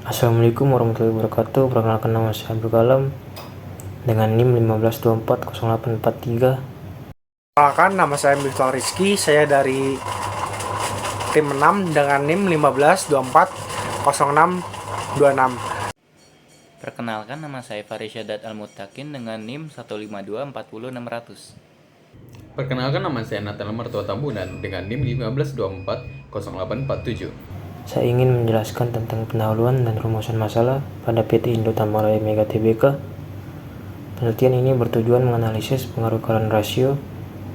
Assalamualaikum warahmatullahi wabarakatuh. Perkenalkan, nama saya Abdul Kalam dengan NIM 15240843. Perkenalkan, nama saya Miftah Rizky. Saya dari tim 6 dengan NIM 15240626. Perkenalkan, nama saya Faris Syadat Al-Mutakin dengan NIM 15240-600. Perkenalkan, nama saya Nathan Martua Tambunan dengan NIM 15240847. Saya ingin menjelaskan tentang pendahuluan dan rumusan masalah pada PT Indo Tambang Raya Mega Tbk. Penelitian ini bertujuan menganalisis pengaruh current ratio,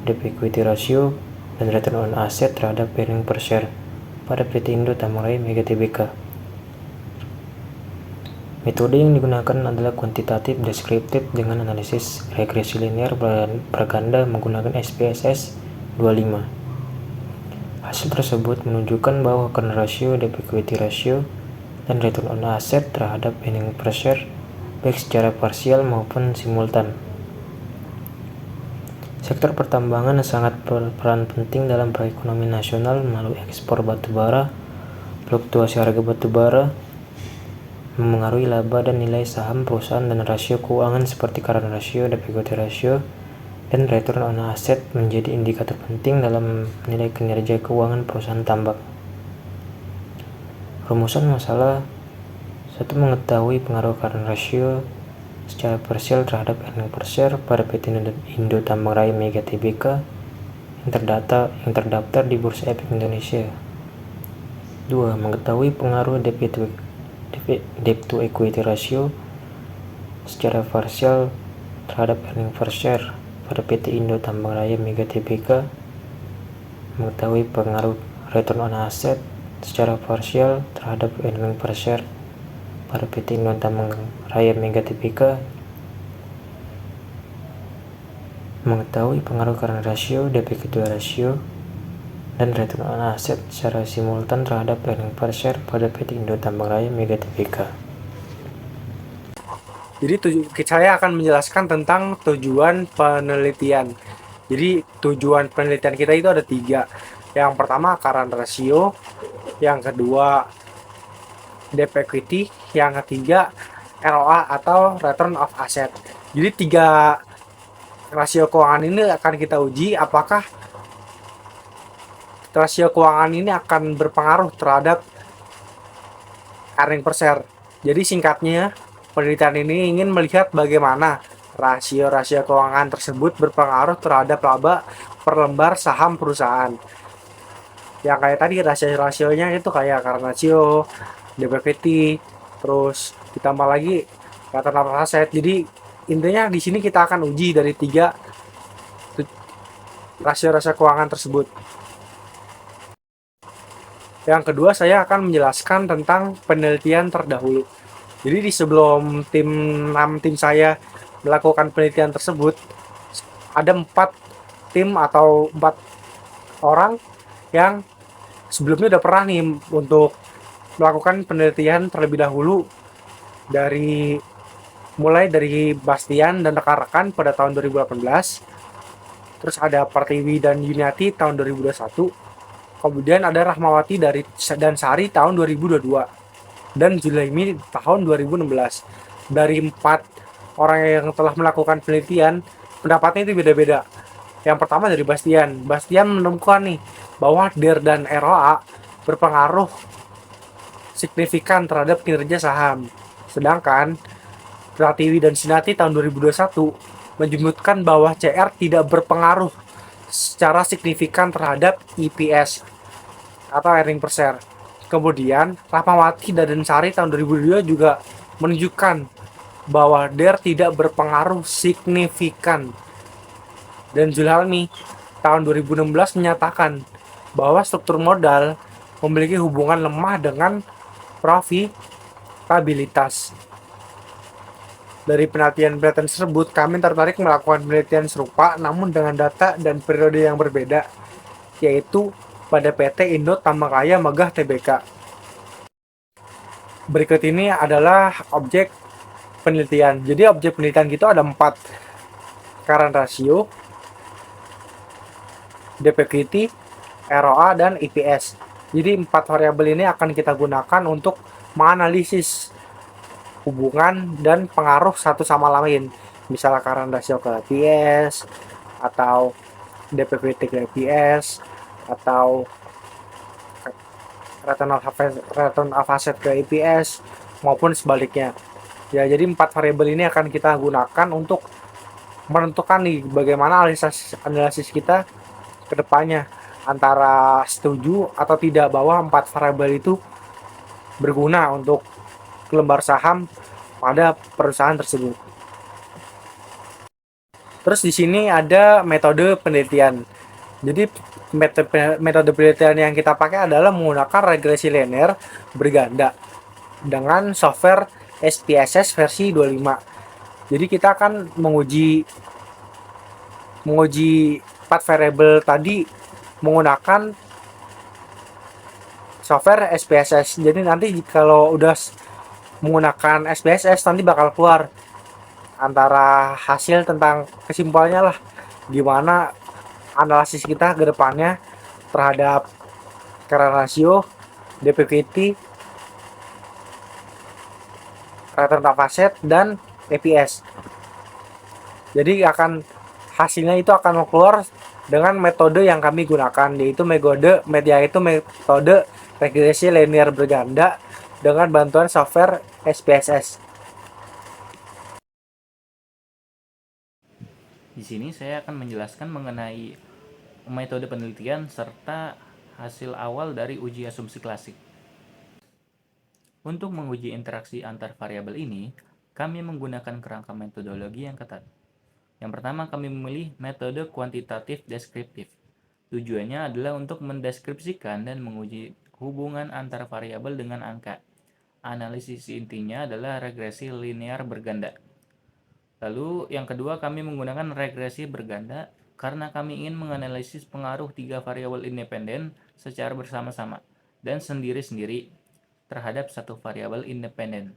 debt equity ratio, dan return on asset terhadap earning per share pada PT Indo Tambang Raya Mega Tbk. Metode yang digunakan adalah kuantitatif deskriptif dengan analisis regresi linear berganda menggunakan SPSS 25. Hasil tersebut menunjukkan bahwa current ratio, debt equity ratio, dan return on asset terhadap earning per share baik secara parsial maupun simultan. Sektor pertambangan sangat berperan penting dalam perekonomian nasional melalui ekspor batu bara. Fluktuasi harga batu bara memengaruhi laba dan nilai saham perusahaan, dan rasio keuangan seperti current ratio, debt equity ratio, dan return on asset menjadi indikator penting dalam menilai kinerja keuangan perusahaan tambang. Rumusan masalah: 1. Mengetahui pengaruh current ratio secara parsial terhadap earning per share pada PT Indo Tambang Raya Mega Tbk yang terdaftar di Bursa Efek Indonesia. 2. Mengetahui pengaruh debt to equity ratio secara parsial terhadap earning per share pada PT Indo Tambang Raya Mega Tbk. Mengetahui pengaruh return on asset secara parsial terhadap earning per share pada PT Indo Tambang Raya Mega Tbk. Mengetahui pengaruh current ratio, debt equity ratio, dan return on asset secara simultan terhadap earning per share pada PT Indo Tambang Raya Mega Tbk. Jadi saya akan menjelaskan tentang tujuan penelitian. Jadi tujuan penelitian kita itu ada 3. Yang pertama current ratio, yang kedua debt equity, yang ketiga ROA atau return of asset. Jadi 3 rasio keuangan ini akan kita uji apakah rasio keuangan ini akan berpengaruh terhadap earning per share. Jadi singkatnya, penelitian ini ingin melihat bagaimana rasio-rasio keuangan tersebut berpengaruh terhadap laba per lembar saham perusahaan. Yang kayak tadi rasio-rasionya itu kayak current ratio, debt equity, terus ditambah lagi return on asset. Jadi intinya di sini kita akan uji dari 3 rasio-rasio keuangan tersebut. Yang kedua, saya akan menjelaskan tentang penelitian terdahulu. Jadi di sebelum tim saya melakukan penelitian tersebut, ada 4 tim atau 4 orang yang sebelumnya udah pernah nih untuk melakukan penelitian terlebih dahulu, mulai dari Bastian dan rekan-rekan pada tahun 2018. Terus ada Pertiwi dan Yuniati tahun 2021. Kemudian ada Rahmawati dan Sari tahun 2022. Dan Zulaimi tahun 2016. Dari 4 orang yang telah melakukan penelitian, pendapatnya itu beda-beda. Yang pertama dari Bastian. Bastian menemukan nih bahwa DER dan ROA berpengaruh signifikan terhadap kinerja saham. Sedangkan Pratiwi dan Sinati tahun 2021 menyebutkan bahwa CR tidak berpengaruh secara signifikan terhadap EPS atau earning per share. Kemudian Rahmawati dan Sari tahun 2022 juga menunjukkan bahwa DER tidak berpengaruh signifikan. Dan Zulhalmi tahun 2016 menyatakan bahwa struktur modal memiliki hubungan lemah dengan profitabilitas. Dari penelitian tersebut, kami tertarik melakukan penelitian serupa namun dengan data dan periode yang berbeda, yaitu pada PT Indo Tambang Raya Mega Tbk. Berikut ini adalah objek penelitian. Jadi objek penelitian kita ada 4: current ratio, debt equity, ROA, dan EPS. Jadi 4 variabel ini akan kita gunakan untuk menganalisis hubungan dan pengaruh satu sama lain, misalnya current ratio ke IPS atau DPVT ke IPS atau return of asset ke IPS maupun sebaliknya. Ya, jadi 4 variabel ini akan kita gunakan untuk menentukan nih bagaimana analisis kita ke depannya, antara setuju atau tidak bahwa 4 variabel itu berguna untuk lembar saham pada perusahaan tersebut. Terus di sini ada metode penelitian. Jadi metode penelitian yang kita pakai adalah menggunakan regresi linear berganda dengan software SPSS versi 25. Jadi kita akan menguji 4 variabel tadi menggunakan software SPSS. Jadi nanti kalau udah menggunakan SPSS nanti bakal keluar antara hasil tentang kesimpulannya lah, gimana analisis kita ke depannya terhadap current ratio, DPVT, return of asset, dan EPS. Jadi hasilnya itu akan keluar dengan metode yang kami gunakan, yaitu metode regresi linear berganda dengan bantuan software SPSS. Di sini saya akan menjelaskan mengenai metode penelitian serta hasil awal dari uji asumsi klasik. Untuk menguji interaksi antar variabel ini, kami menggunakan kerangka metodologi yang ketat. Yang pertama, kami memilih metode kuantitatif deskriptif. Tujuannya adalah untuk mendeskripsikan dan menguji hubungan antar variabel dengan angka. Analisis intinya adalah regresi linear berganda. Lalu yang kedua, kami menggunakan regresi berganda karena kami ingin menganalisis pengaruh 3 variabel independen secara bersama-sama dan sendiri-sendiri terhadap satu variabel independen.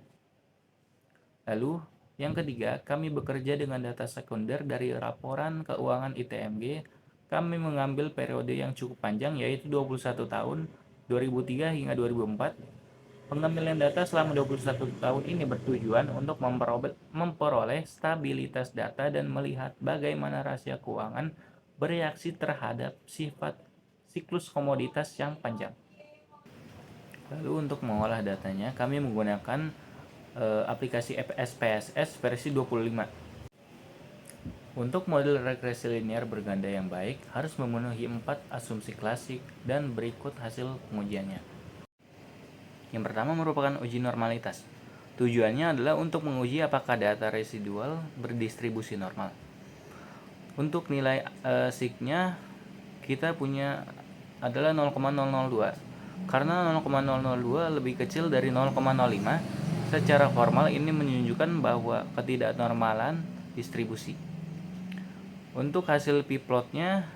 Lalu yang ketiga, kami bekerja dengan data sekunder dari laporan keuangan ITMG. Kami mengambil periode yang cukup panjang, yaitu 21 tahun, 2003 hingga 2004. Pengambilan data selama 21 tahun ini bertujuan untuk memperoleh stabilitas data dan melihat bagaimana rasio keuangan bereaksi terhadap sifat siklus komoditas yang panjang. Lalu untuk mengolah datanya, kami menggunakan aplikasi SPSS versi 25. Untuk model regresi linear berganda yang baik harus memenuhi 4 asumsi klasik dan berikut hasil pengujiannya. Yang pertama merupakan uji normalitas. Tujuannya adalah untuk menguji apakah data residual berdistribusi normal. Untuk nilai signya kita punya adalah 0,002. Karena 0,002 lebih kecil dari 0,05, secara formal ini menunjukkan bahwa ketidaknormalan distribusi. Untuk hasil p-plotnya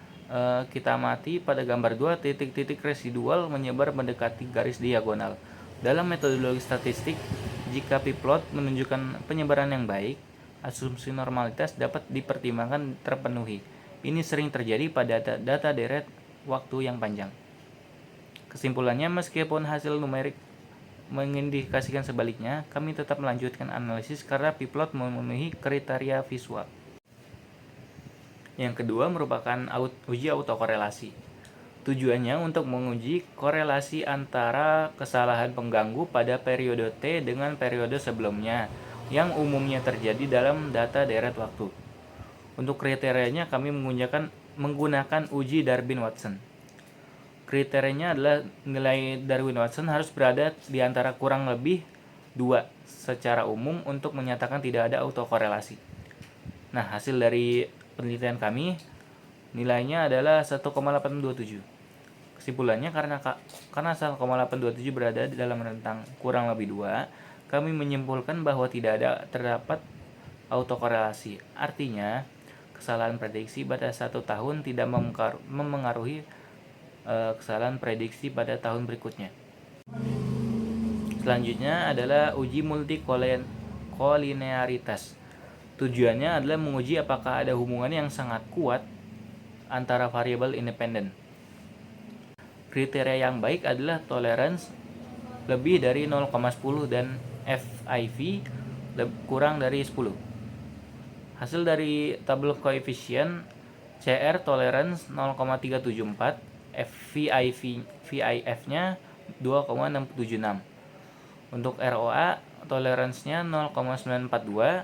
kita amati pada gambar 2, titik-titik residual menyebar mendekati garis diagonal. Dalam metodologi statistik, jika p-plot menunjukkan penyebaran yang baik, asumsi normalitas dapat dipertimbangkan terpenuhi. Ini sering terjadi pada data deret waktu yang panjang. Kesimpulannya, meskipun hasil numerik mengindikasikan sebaliknya, kami tetap melanjutkan analisis karena p-plot memenuhi kriteria visual. Yang kedua merupakan uji autokorelasi. Tujuannya untuk menguji korelasi antara kesalahan pengganggu pada periode T dengan periode sebelumnya yang umumnya terjadi dalam data deret waktu. Untuk kriterianya kami menggunakan uji Darwin-Watson. Kriterianya adalah nilai Darwin-Watson harus berada di antara kurang lebih 2 secara umum untuk menyatakan tidak ada autokorelasi. Nah, hasil dari penelitian kami nilainya adalah 1,827. Kesimpulannya karena 1,827 berada di dalam rentang kurang lebih 2, kami menyimpulkan bahwa tidak terdapat autokorelasi. Artinya, kesalahan prediksi pada 1 tahun tidak memengaruhi kesalahan prediksi pada tahun berikutnya. Selanjutnya adalah uji multikolinearitas. Tujuannya adalah menguji apakah ada hubungan yang sangat kuat antara variabel independen. Kriteria yang baik adalah tolerance lebih dari 0,10 dan FIV kurang dari 10. Hasil dari tabel koefisien CR tolerance 0,374, VIF-nya 2,676. Untuk ROA tolerance-nya 0,942,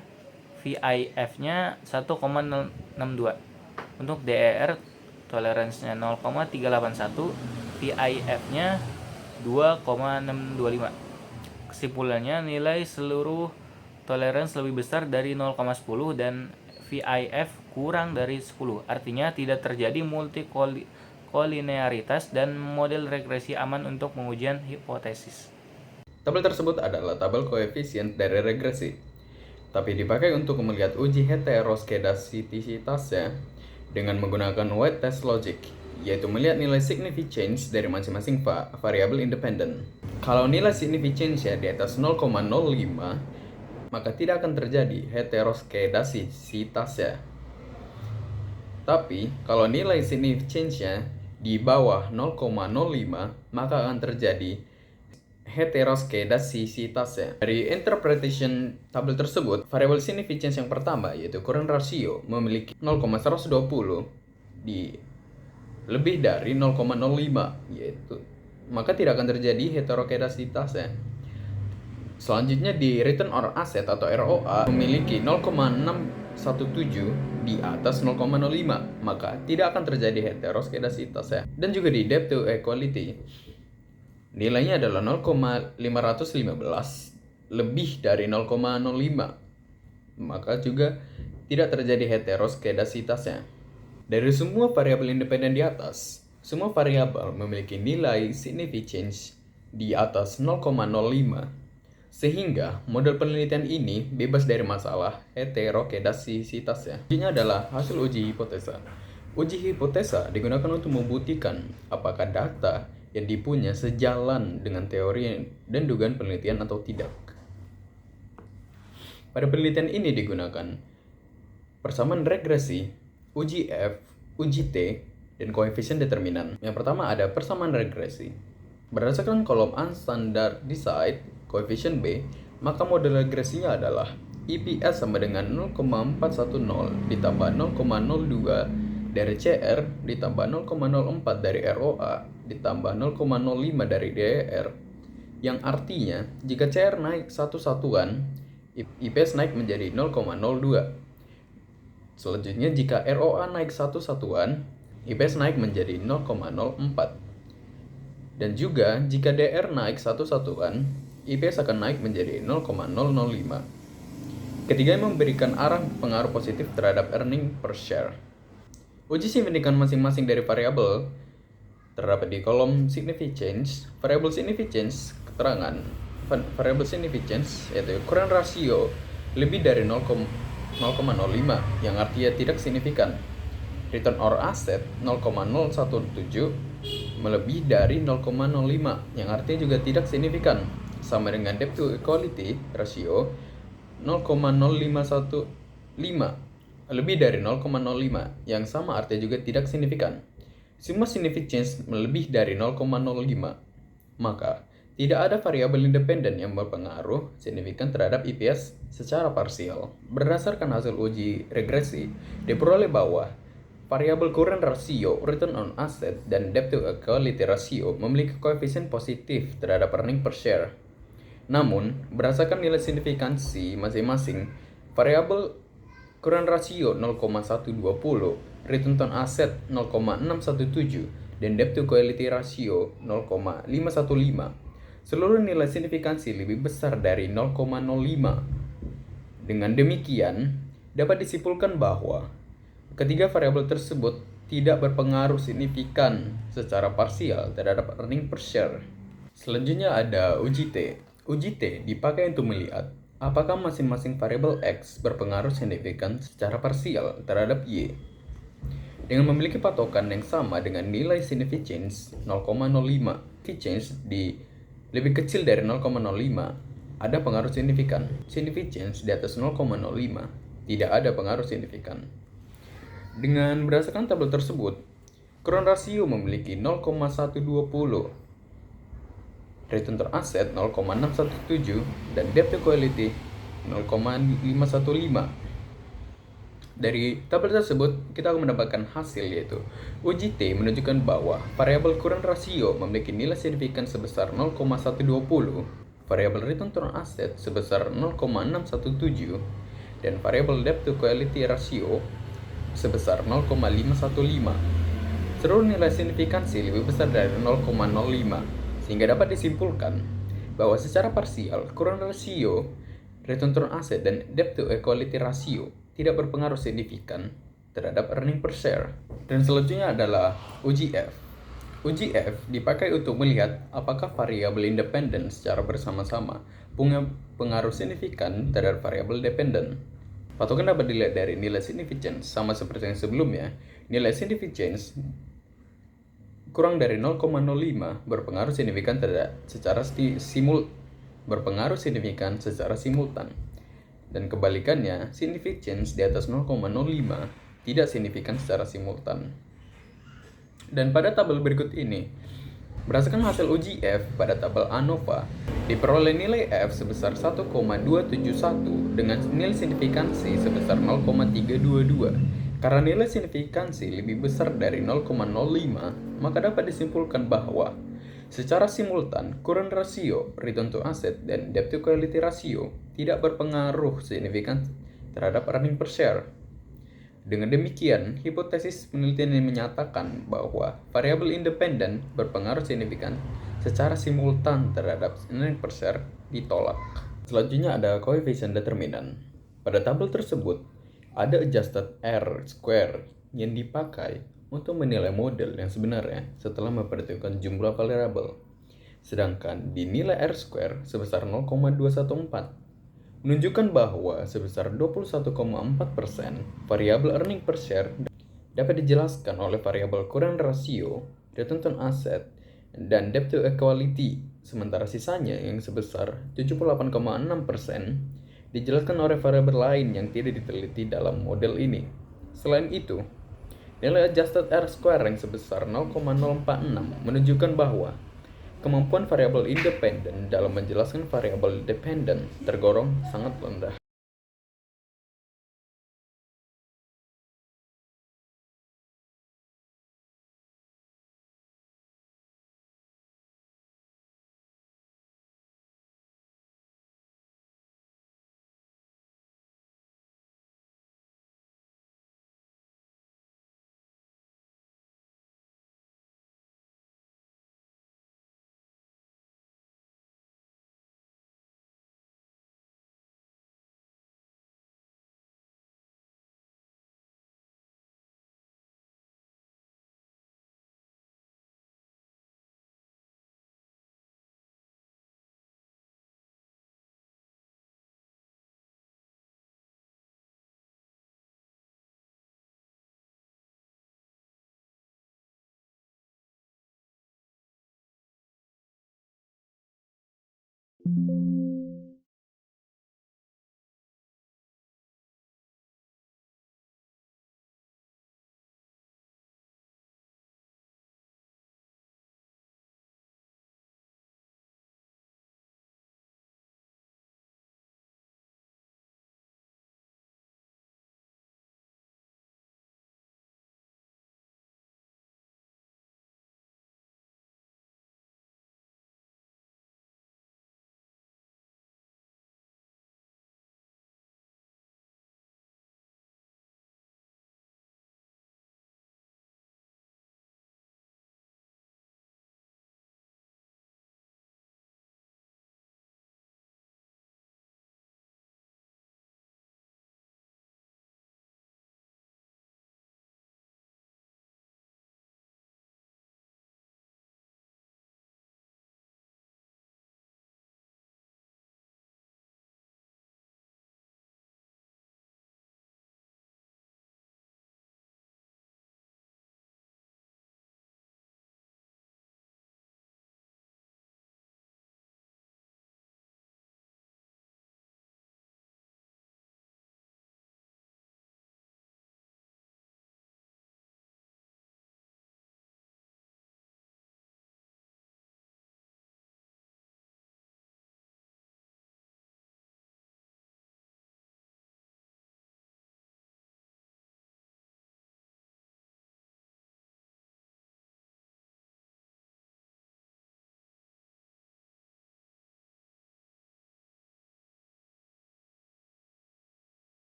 VIF-nya 1,062. Untuk DER tolerance-nya 0,381, VIF-nya 2,625. Kesimpulannya, nilai seluruh tolerance lebih besar dari 0,10 dan VIF kurang dari 10. Artinya tidak terjadi multikolinearitas dan model regresi aman untuk pengujian hipotesis. Tabel tersebut adalah tabel koefisien dari regresi, tapi dipakai untuk melihat uji heteroskedasitisitasnya dengan menggunakan weight test logic, yaitu melihat nilai significant change dari masing-masing variabel independen. Kalau nilai significance-nya di atas 0,05, maka tidak akan terjadi heteroskedasisitasnya. Tapi, kalau nilai significance-nya di bawah 0,05, maka akan terjadi heteroskedasisitasnya. Dari interpretation tabel tersebut, variabel significance yang pertama yaitu current ratio memiliki 0,120 di lebih dari 0,05, yaitu maka tidak akan terjadi heteroskedasisitasnya. Selanjutnya di return on asset atau ROA memiliki 0,617 di atas 0,05, maka tidak akan terjadi heteroskedasisitasnya. Dan juga di debt to equality nilainya adalah 0,515 lebih dari 0,05, maka juga tidak terjadi heteroskedasisitasnya. Dari semua variabel independen di atas, semua variabel memiliki nilai significance di atas 0,05, sehingga model penelitian ini bebas dari masalah heteroskedasisitasnya. Ini adalah hasil uji hipotesa. Uji hipotesa digunakan untuk membuktikan apakah data yang dipunya sejalan dengan teori dan dugaan penelitian atau tidak. Pada penelitian ini digunakan persamaan regresi, uji F, uji T, dan koefisien determinan. Yang pertama ada persamaan regresi. Berdasarkan kolom unstandardized koefisien B, maka model regresinya adalah IPS sama dengan 0,410 ditambah 0,02 dari CR ditambah 0,04 dari ROA ditambah 0,05 dari DER, yang artinya jika CR naik satu satuan, IPS naik menjadi 0,02. Selanjutnya jika ROA naik satu satuan, IPS naik menjadi 0,04. Dan juga jika DR naik satu satuan, IPS akan naik menjadi 0,005. Ketiganya memberikan arah pengaruh positif terhadap earning per share. Uji signifikan masing-masing dari variabel terdapat di kolom significance. Variabel significance keterangan variabel significance yaitu current ratio lebih dari 0,05 yang artinya tidak signifikan. Return on asset 0,017 melebihi dari 0,05 yang artinya juga tidak signifikan, sama dengan debt to equality ratio 0,0515 lebih dari 0,05 yang sama artinya juga tidak signifikan. Semua significance melebih dari 0,05, maka tidak ada variabel independen yang berpengaruh signifikan terhadap IPS secara parsial. Berdasarkan hasil uji regresi, diperoleh bahwa variabel current ratio, return on asset, dan debt to equality ratio memiliki koefisien positif terhadap earning per share. Namun, berdasarkan nilai signifikansi masing-masing, variabel current ratio 0,120, return on asset 0,617, dan debt to equality ratio 0,515. Seluruh nilai signifikansi lebih besar dari 0,05. Dengan demikian, dapat disimpulkan bahwa ketiga variabel tersebut tidak berpengaruh signifikan secara parsial terhadap earning per share. Selanjutnya ada uji T. Uji T dipakai untuk melihat apakah masing-masing variabel X berpengaruh signifikan secara parsial terhadap Y. Dengan memiliki patokan yang sama dengan nilai significance 0,05, significance di lebih kecil dari 0,05, ada pengaruh signifikan. Significance di atas 0,05, tidak ada pengaruh signifikan. Dengan berdasarkan tabel tersebut, current ratio memiliki 0,120, return to asset 0,617, dan debt to equity 0,515. Dari tabel tersebut, kita akan mendapatkan hasil yaitu UJT menunjukkan bahwa variabel current ratio memiliki nilai signifikan sebesar 0,120, variabel return on asset sebesar 0,617, dan variabel debt to equity ratio sebesar 0,515. Seluruh nilai signifikansi lebih besar dari 0,05, sehingga dapat disimpulkan bahwa secara parsial current ratio, return on asset, dan debt to equity ratio tidak berpengaruh signifikan terhadap earning per share. Dan selanjutnya adalah UGF. UGF dipakai untuk melihat apakah variabel independen secara bersama-sama punya pengaruh signifikan terhadap variabel dependen. Patokan dapat dilihat dari nilai significance, sama seperti yang sebelumnya. Nilai significance kurang dari 0,05 berpengaruh signifikan secara simultan. Dan kebalikannya, significance di atas 0,05 tidak signifikan secara simultan. Dan pada tabel berikut ini, berdasarkan hasil UGF pada tabel ANOVA, diperoleh nilai F sebesar 1,271 dengan nilai signifikansi sebesar 0,322. Karena nilai signifikansi lebih besar dari 0,05, maka dapat disimpulkan bahwa secara simultan, current ratio, return to asset, dan debt to equity ratio tidak berpengaruh signifikan terhadap earning per share. Dengan demikian, hipotesis penelitian ini menyatakan bahwa variabel independen berpengaruh signifikan secara simultan terhadap earning per share ditolak. Selanjutnya ada coefficient determinant. Pada tabel tersebut, ada adjusted R-square yang dipakai untuk menilai model yang sebenarnya setelah memperhitungkan jumlah variabel. Sedangkan dinilai R-square sebesar 0,214 menunjukkan bahwa sebesar 21,4% variabel earning per share dapat dijelaskan oleh variabel current ratio, return on asset, dan debt to equity, sementara sisanya yang sebesar 78,6% dijelaskan oleh variabel lain yang tidak diteliti dalam model ini. Selain itu, nilai adjusted R-square yang sebesar 0,046 menunjukkan bahwa kemampuan variabel independen dalam menjelaskan variabel dependen tergolong sangat rendah.